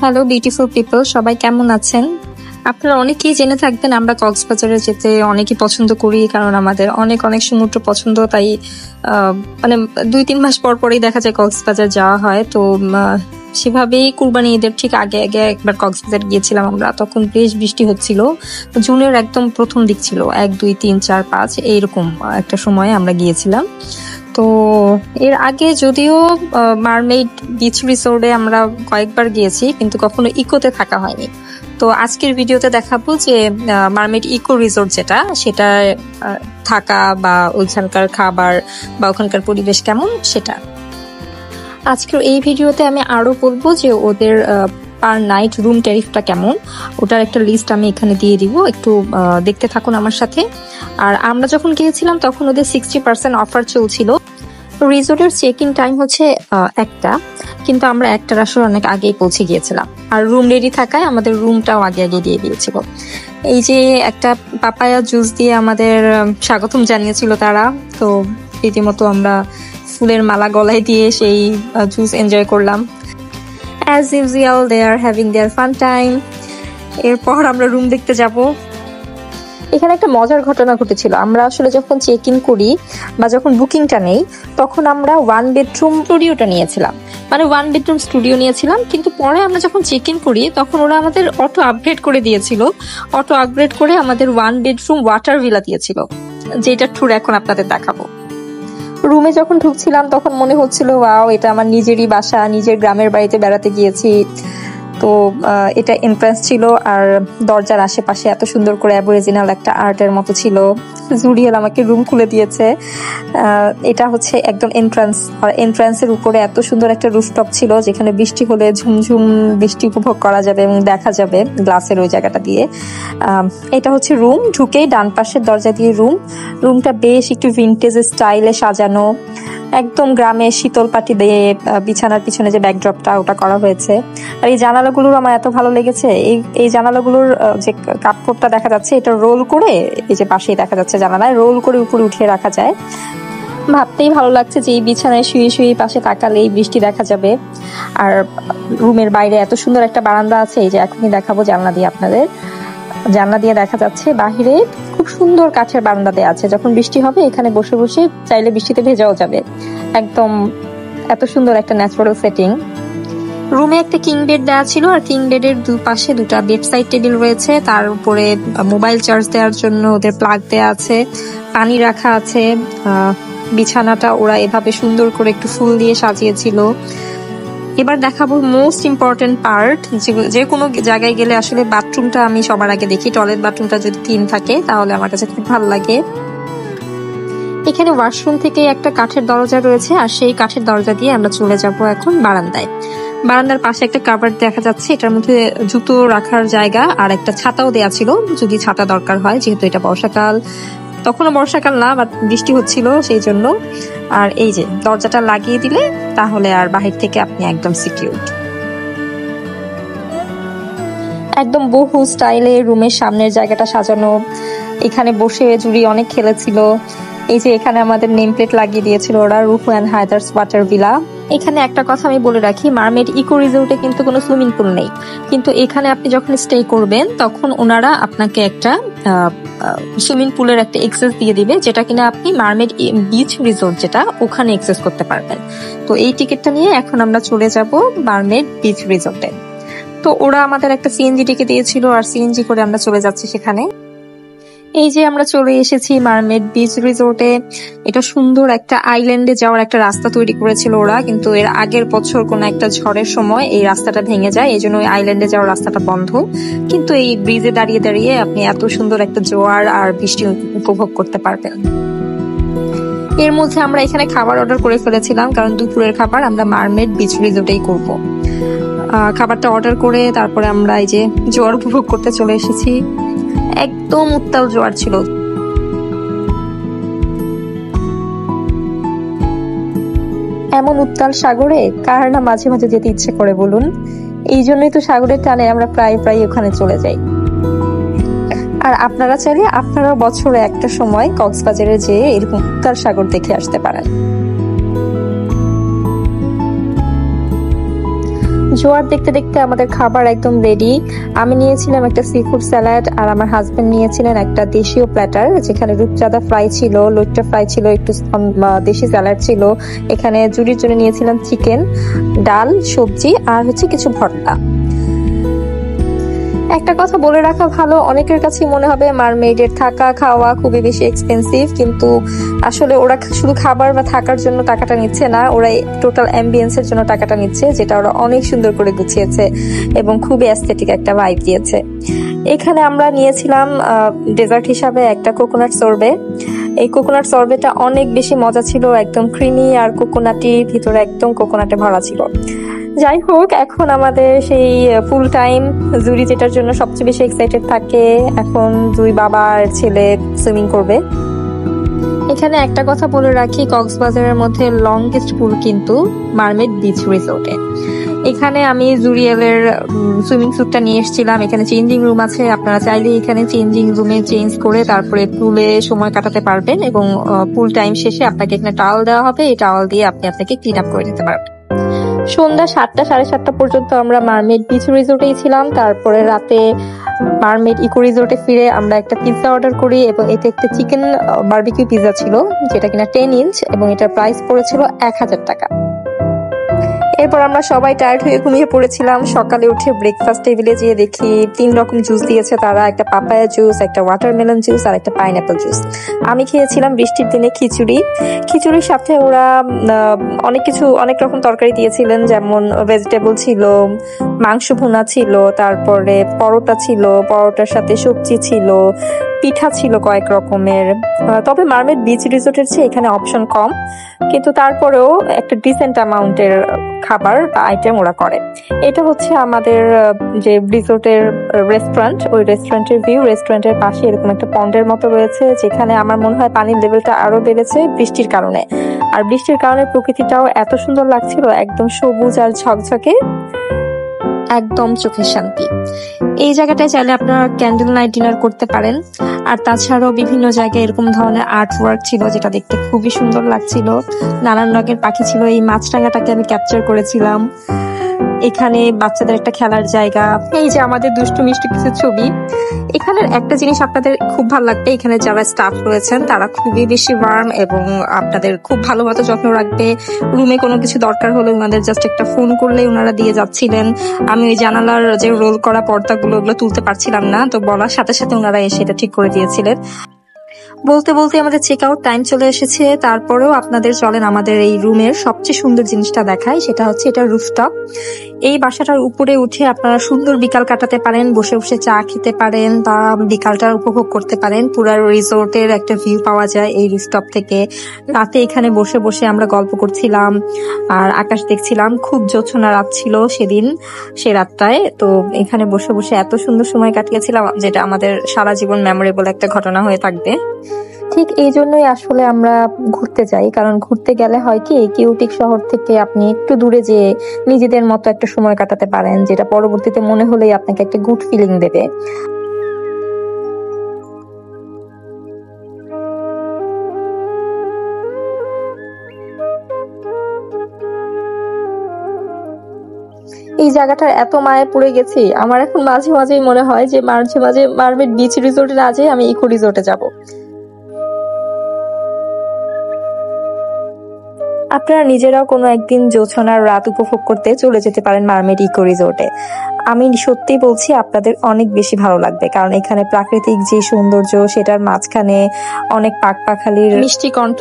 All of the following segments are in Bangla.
হ্যালো বিউটিফুল পিপল, সবাই কেমন আছেন? আপনারা অনেকেই জেনে থাকবেন আমরা কক্সবাজারে যেতে অনেকই পছন্দ করি, কারণ আমাদের অনেক অনেক সমুদ্র পছন্দ। তাই মানে 2-3 মাস পর পরই দেখা যায় কক্সবাজার যাওয়া হয়। তো সেভাবেই কুরবানি ঈদের ঠিক আগে আগে একবার কক্সবাজার গিয়েছিলাম আমরা। তখন বেশ বৃষ্টি হচ্ছিল, জুনের একদম প্রথম দিক ছিল, 1, 2, 3, 4, 5 এইরকম একটা সময়ে আমরা গিয়েছিলাম। তো এর আগে যদিও মারমেইড বিচ রিসোর্টে আমরা কয়েকবার গিয়েছি, কিন্তু কখনো ইকোতে থাকা হয়নি। তো আজকের ভিডিওতে দেখাবো যে মারমেইড ইকো রিসোর্ট যেটা, সেটা থাকা বা ওইখানকার খাবার বা ওখানকার পরিবেশ কেমন সেটা। আজকের এই ভিডিওতে আমি আরো বলবো যে ওদের পার নাইট রুম ট্যারিফটা কেমন, ওটার একটা লিস্ট আমি এখানে দিয়ে দিব, একটু দেখতে থাকুন আমার সাথে। আর আমরা যখন গিয়েছিলাম তখন ওদের 60% অফার চলছিল। রিসোর্টের চেক ইন টাইম হচ্ছে 1টা, কিন্তু আমরা 1টার আসলে অনেক আগেই পৌঁছে গিয়েছিলাম। আর রুম রেডি থাকায় আমাদের রুমটাও আগে আগে দিয়ে দিয়েছিল। এই যে একটা পাপায়া জুস দিয়ে আমাদের স্বাগতম জানিয়েছিল তারা। তো রীতিমতো আমরা ফুলের মালা গলায় দিয়ে সেই জুস এনজয় করলাম। As usual they are having their fun time. এরপর আমরা রুম দেখতে যাব। এখানে একটা মজার ঘটনা ঘটেছিল। আমরা আসলে যখন চেক ইন করি বা যখন বুকিংটা নেই, তখন আমরা 1 বেডরুম স্টুডিওটা নিয়েছিলাম, মানে 1 বেডরুম স্টুডিও নিয়েছিলাম। কিন্তু পরে আমরা যখন চেক ইন করি তখন ওরা আমাদের অটো আপগ্রেড করে দিয়েছিল। অটো আপগ্রেড করে আমাদের 1 বেডরুম ওয়াটার ভিলা দিয়েছিল, যেটা ট্যুর এখন আপনাদের দেখাবো। রুমে যখন ঢুকছিলাম তখন মনে হচ্ছিল ওয়াও, এটা আমার নিজেরই বাসা, নিজের গ্রামের বাড়িতে বেড়াতে গিয়েছি। তো এটা এন্ট্রান্স ছিল, আর দরজার আশেপাশে এত সুন্দর করে অ্যাবরিজিনাল একটা আর্টের মতো ছিল। জুডিয়াল আমাকে রুম খুলে দিয়েছে। এটা হচ্ছে একদম এন্ট্রান্স, আর এন্ট্রান্সের উপরে এত সুন্দর একটা রুফটপ ছিল, যেখানে বৃষ্টি হলে ঝুমঝুম বৃষ্টি উপভোগ করা যাবে এবং দেখা যাবে গ্লাসের ওই জায়গাটা দিয়ে। এটা হচ্ছে রুম, ঢুকেই ডান পাশের দরজা দিয়ে রুমটা বেশ একটু ভিন্টেজ স্টাইলে সাজানো, একদম গ্রামে শীতল পাটি দিয়ে বিছানার পিছনে যে ব্যাকড্রপটা ওটা করা হয়েছে। আর এই জানালাগুলোর আমার এত ভালো লেগেছে। এই জানালাগুলোর যে কাপড়টা দেখা যাচ্ছে, এটা রোল করে, এই যে পাশেই দেখা যাচ্ছে জানালায় রোল করে উপরে উঠিয়ে রাখা যায়। ভাবতেই ভালো লাগছে যে এই বিছানায় শুয়ে শুয়ে পাশে তাকালে এই বৃষ্টি দেখা যাবে। আর রুমের বাইরে এত সুন্দর একটা বারান্দা আছে, এই যে এখনই দেখাবো জানলা দিয়ে আপনাদের। জানলা দিয়ে দেখা যাচ্ছে বাহিরে খুব সুন্দর কাঠের বারান্দা দেয়া আছে, যখন বৃষ্টি হবে এখানে বসে বসে চাইলে বৃষ্টিতে ভেজাও যাবে। একদম এত সুন্দর একটা ন্যাচারাল সেটিং। রুমে একটা কিং বেড দেওয়া ছিল, আর কিং বেডের দুপাশে 2টা বেড সাইড টেবিল রয়েছে। তার উপরে মোবাইল চার্জ দেওয়ার জন্য ওদের প্লাগ দেওয়া আছে, পানি রাখা আছে। বিছানাটা ওরা এভাবে সুন্দর করে একটু ফুল দিয়ে সাজিয়েছিল। এবার দেখাবো মোস্ট ইম্পর্টেন্ট পার্ট। যে কোনো জায়গায় গেলে আসলে বাথরুমটা আমি সবার আগে দেখি। টয়লেট বাথরুমটা যদি ক্লিন থাকে তাহলে আমার কাছে খুব ভালো লাগে। এখানে ওয়াশরুম থেকে একটা কাঠের দরজা রয়েছে, আর সেই কাঠের দরজা দিয়ে আমরা চলে যাব এখন বারান্দায়। বারান্দার পাশে একটা কাভার্ড দেখা যাচ্ছে, এটার মধ্যে জুতো রাখার জায়গা, আর একটা ছাতাও দেয়া ছিল যদি ছাতা দরকার হয়, যেহেতু এটা বর্ষাকাল। তখনও বর্ষাকাল না, বাট বৃষ্টি হচ্ছিল সেই জন্য। আর এই যে দরজাটা লাগিয়ে দিলে তাহলে আর বাহির থেকে আপনি একদম সিকিউর। একদম বহু স্টাইলে রুমের সামনের জায়গাটা সাজানো। এখানে বসে জুড়ি অনেক খেলেছিল। এই যে এখানে আমাদের নেম প্লেট লাগিয়ে দিয়েছিল ওরা, রুফু অ্যান্ড হায়দার্স ওয়াটার ভিলা। এখানে একটা কথা আমি বলে রাখি, মারমেড ইকো রিসোর্টে কিন্তু কোনো সুইমিং পুল নেই, কিন্তু এখানে আপনি যখন স্টে করবেন তখন ওনারা আপনাকে একটা সুইমিং পুলের একটা এক্সেস দিয়ে দিবে, যেটা কিনা আপনি মারমেড বিচ রিসোর্ট যেটা, ওখানে এক্সেস করতে পারবেন। তো এই টিকিটটা নিয়ে এখন আমরা চলে যাব মারমেড বিচ রিসোর্টে। তো ওরা আমাদের একটা সিএনজি টিকিট দিয়েছিল, আর সিএনজি করে আমরা চলে যাচ্ছি সেখানে। এই যে আমরা চলে এসেছি মারমেড বিচ রিসোর্টে। এটা সুন্দর একটা আইল্যান্ডে যাওয়ার একটা রাস্তা তৈরি করেছিল ওরা, কিন্তু এর আগের বছর কোন একটা ঝড়ের সময় এই রাস্তাটা ভেঙে যায়, এই জন্য ওই আইল্যান্ডে যাওয়ার রাস্তাটা বন্ধ। কিন্তু এই ব্রিজে দাঁড়িয়ে দাঁড়িয়ে আপনি এত সুন্দর একটা জোয়ার আর বৃষ্টি উপভোগ করতে পারবেন। এর মধ্যে আমরা এখানে খাবার অর্ডার করে ফেলেছিলাম, কারণ দুপুরের খাবার আমরা মারমেড বিচ রিসোর্টেই করবো। খাবারটা অর্ডার করে তারপরে আমরা এই যে জোয়ার উপভোগ করতে চলে এসেছি। একদম উত্তাল জোয়ার ছিল। এমন উত্তাল সাগরে কার না মাঝে মাঝে যেতে ইচ্ছে করে বলুন? এই জন্যই তো সাগরের টানে আমরা প্রায় ওখানে চলে যাই। আর আপনারা চাইলে আপনারা বছরে একটা সময় কক্সবাজারে যেয়ে এরকম উত্তাল সাগর দেখে আসতে পারেন। জোয়ার দেখতে দেখতে আমাদের খাবার একদম রেডি। আমি নিয়েছিলাম একটা সি ফুড স্যালাড, আর আমার হাজবেন্ড নিয়েছিলেন একটা দেশীয় প্ল্যাটার, যেখানে রূপচাঁদা ফ্রাই ছিল, লইট্টা ফ্রাই ছিল, একটু দেশি স্যালাড ছিল। এখানে জুরির জন্য নিয়েছিলাম চিকেন, ডাল, সবজি আর হচ্ছে কিছু ভর্তা। একটা কথা বলে রাখা ভালো, অনেকের কাছে মনে হবে মারমেইডের থাকা খাওয়া খুবই বেশি এক্সপেন্সিভ, কিন্তু আসলে ওরা শুধু খাবার বা থাকার জন্য টাকাটা নিচ্ছে না, ওরা টোটাল অ্যাম্বিয়েন্সের জন্য টাকাটা নিচ্ছে, যেটা ওরা অনেক সুন্দর করে গুছিয়েছে এবং খুবই অ্যাস্থেটিক একটা ভাইব দিয়েছে। এখানে আমরা নিয়েছিলাম ডেজার্ট হিসাবে একটা কোকোনাট সরবে। এই কোকোনাট সরবেটা অনেক বেশি মজা ছিল, একদম ক্রিমি আর কোকোনাটি, ভিতরে একদম কোকোনাটে ভরা ছিল। যাই হোক, এখন আমাদের সেই ফুল টাইম জুরি যেটার জন্য সবচেয়ে বেশি এক্সাইটেড থাকে, এখন দুই বাবা আর ছেলে সুইমিং করবে। এখানে একটা কথা বলে রাখি, কক্সবাজারের মধ্যে লংগেস্ট পুল কিন্তু মারমেড বিচ রিসোর্টে। এখানে আমি জুরিয়েলের সুইমিং স্যুটটা নিয়ে এসেছিলাম। এখানে চেঞ্জিং রুম আছে, আপনারা চাইলে এখানে চেঞ্জিং রুমে চেঞ্জ করে তারপরে পুলে সময় কাটাতে পারবেন, এবং পুল টাইম শেষে আপনাকে এখানে টাওয়াল দেওয়া হবে, এই টাওয়াল দিয়ে আপনি আপনাকে ক্লিন আপ করে দিতে পারবেন। সন্ধ্যা 7টা সাড়ে 7টা পর্যন্ত আমরা মারমেড বিচ রিসোর্টেই ছিলাম। তারপরে রাতে মারমেড ইকো রিসোর্টে ফিরে আমরা একটা পিৎজা অর্ডার করি, এবং এতে একটা চিকেন বারবিকিউ পিৎজা ছিল, যেটা কিনা 10 ইঞ্চ, এবং এটার প্রাইস পড়েছিল 1000 টাকা। এরপর আমরা সবাই টায়ার্ড হয়ে ঘুমিয়ে পড়েছিলাম। সকালে উঠে ব্রেকফাস্ট টেবিলে যেয়ে দেখি 3 রকম জুস দিয়েছে তারা, একটা পাপায়া জুস, একটা ওয়াটারমেলন জুস আর একটা পাইনাপল জুস। আমি খেয়েছিলাম বৃষ্টির দিনে খিচুড়ি। খিচুড়ির সাথে ওরা অনেক রকম তরকারি দিয়েছিলেন, যেমন ভেজিটেবল ছিল, মাংস ভুনা ছিল, তারপরে পরোটা ছিল, পরোটার সাথে সবজি ছিল, পিঠা ছিল কয়েক রকমের। তবে মারমেড বিচ রিসোর্টের চেয়ে এখানে অপশন কম, কিন্তু তারপরেও একটা ডিসেন্ট অ্যামাউন্টের খাবার বা আইটেম ওরা করে। এটা হচ্ছে আমাদের যে রিসোর্টের রেস্টুরেন্ট, ওই রেস্টুরেন্টের ভিউ। রেস্টুরেন্টের পাশে এরকম একটা পন্ডের মতো রয়েছে, যেখানে আমার মনে হয় পানির লেভেলটা আরো বেড়েছে বৃষ্টির কারণে। আর বৃষ্টির কারণে প্রকৃতিটাও এত সুন্দর লাগছিল, একদম সবুজ আর ঝকঝকে, একদম চোখের শান্তি। এই জায়গাটায় চাইলে আপনারা ক্যান্ডেল নাইট ডিনার করতে পারেন। আর তাছাড়াও বিভিন্ন জায়গায় এরকম ধরনের আর্ট ওয়ার্ক ছিল, যেটা দেখতে খুবই সুন্দর লাগছিল। নানান রঙের পাখি ছিল, এই মাছরাঙাটাকে আমি ক্যাপচার করেছিলাম। এখানে বাচ্চাদের একটা খেলার জায়গা, এই যে আমাদের দুষ্টু মিষ্টি কিছু ছবি। এখানের একটা জিনিস আপনাদের খুব ভালো লাগবে, এখানে যারা স্টাফ রয়েছেন তারা খুবই বেশি ওয়ার্ম এবং আপনাদের খুব ভালো মতো যত্ন রাখবে। রুমে কোনো কিছু দরকার হলে ওনাদের জাস্ট একটা ফোন করলেই ওনারা দিয়ে যাচ্ছিলেন। আমি ওই জানালার যে রোল করা পর্দাগুলো ওগুলো তুলতে পারছিলাম না, তো বলার সাথে সাথে ওনারা এসে এটা ঠিক করে দিয়েছিলেন। বলতে বলতে আমাদের চেক আউট টাইম চলে এসেছে, তারপরেও আপনাদের চলেন আমাদের এই রুমের সবচেয়ে সুন্দর জিনিসটা দেখাই। সেটা হচ্ছে এটা রুফটপ। এই বাসাটার উপরে উঠে আপনারা সুন্দর বিকাল কাটাতে পারেন, বসে বসে চা খেতে পারেন বা বিকালটা উপভোগ করতে পারেন। পুরো রিসোর্টের একটা ভিউ পাওয়া যায় এই রুফটপ থেকে। রাতে এখানে বসে বসে আমরা গল্প করছিলাম আর আকাশ দেখছিলাম। খুব জোছনা রাত ছিল সেদিন, সে রাতটায়। তো এখানে বসে বসে এত সুন্দর সময় কাটিয়েছিলাম, যেটা আমাদের সারা জীবন মেমোরেবল একটা ঘটনা হয়ে থাকবে। ঠিক এই জন্যই আসলে আমরা ঘুরতে যাই, কারণ ঘুরতে গেলে হয় কি, কিউটিক শহর থেকে আপনি একটু দূরে যেয়ে নিজেদের মতো একটা সময় কাটাতে পারেন, যেটা পরবর্তীতে মনে হলেই আপনাকে একটা গুড ফিলিং দেবে। এই জায়গাটার এত মায়ে পড়ে গেছি, আমার এখন মাঝে মাঝেই মনে হয় যে মাঝে মাঝে মারমেড বিচ রিসোর্টে না যেয়ে আমি ইকো রিসোর্টে যাব। আপনারা নিজেরাও কোনো একদিন জোছনার রাত উপভোগ করতে চলে যেতে পারেন মারমেড ইকো রিসোর্টে। আমি সত্যি বলছি, আপনাদের অনেক বেশি ভালো লাগবে, কারণ এখানে প্রাকৃতিক যে সৌন্দর্য, সেটার মাঝখানে অনেক পাখপাখালির মিষ্টি কণ্ঠ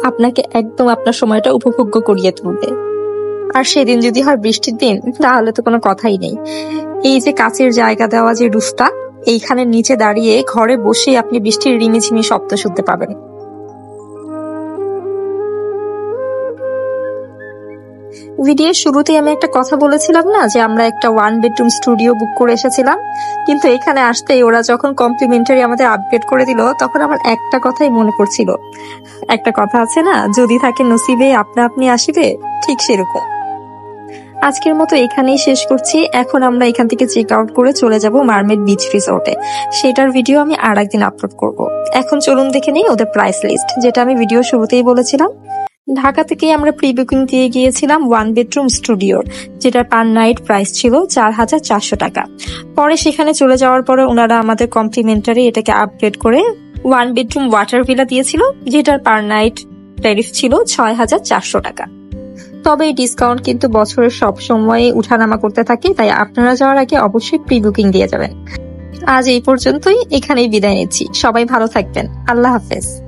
আপনাকে একদম আপনার সময়টা উপভোগ্য করিয়ে তুলবে। আর সেদিন যদি হয় বৃষ্টির দিন, তাহলে তো কোনো কথাই নেই। এই যে কাচের জায়গা দেওয়া যে রুফটা, এইখানে নিচে দাঁড়িয়ে ঘরে বসে আপনি বৃষ্টির রিমিঝিমি শব্দ শুনতে পাবেন। ভিডিওর শুরুতেই আমি একটা কথা বলেছিলাম না যে আমরা একটা 1 বেডরুম স্টুডিও বুক করে এসেছিলাম, কিন্তু এখানে আসতেই ওরা যখন কমপ্লিমেন্টারি আমাদের আপগ্রেড করে দিল, তখন আমার একটা কথাই মনে পড়ছিল। একটা কথা আছে না, যদি থাকে নসিবে আপনা আপনি আসিবে, ঠিক সেরকম। আজকের মতো এখানেই শেষ করছি। এখন আমরা এখান থেকে চেক আউট করে চলে যাব মারমেড বিচ রিসোর্টে। সেটার ভিডিও আমি আর একদিন আপলোড করব। এখন চলুন দেখে নেই ওদের প্রাইস লিস্ট, যেটা আমি ভিডিও শুরুতেই বলেছিলাম। ঢাকা থেকে আমরা প্রি বুকিং দিয়ে গিয়েছিলাম 1 বেডরুম স্টুডিওর, যেটার পার নাইট প্রাইস ছিল 4,400 টাকা। পরে সেখানে চলে যাওয়ার পরে ওনারা আমাদের কমপ্লিমেন্টারি এটাকে আপগ্রেড করে 1 বেডরুম ওয়াটার ভিলা দিয়েছিল, যেটার পার নাইট ট্যারিফ ছিল 6,400 টাকা। তবে এই ডিসকাউন্ট কিন্তু বছরের সব সময় উঠানামা করতে থাকে, তাই আপনারা যাওয়ার আগে অবশ্যই প্রি বুকিং দিয়ে যাবেন। আজ এই পর্যন্তই, এখানেই বিদায় নিচ্ছি। সবাই ভালো থাকবেন। আল্লাহ হাফেজ।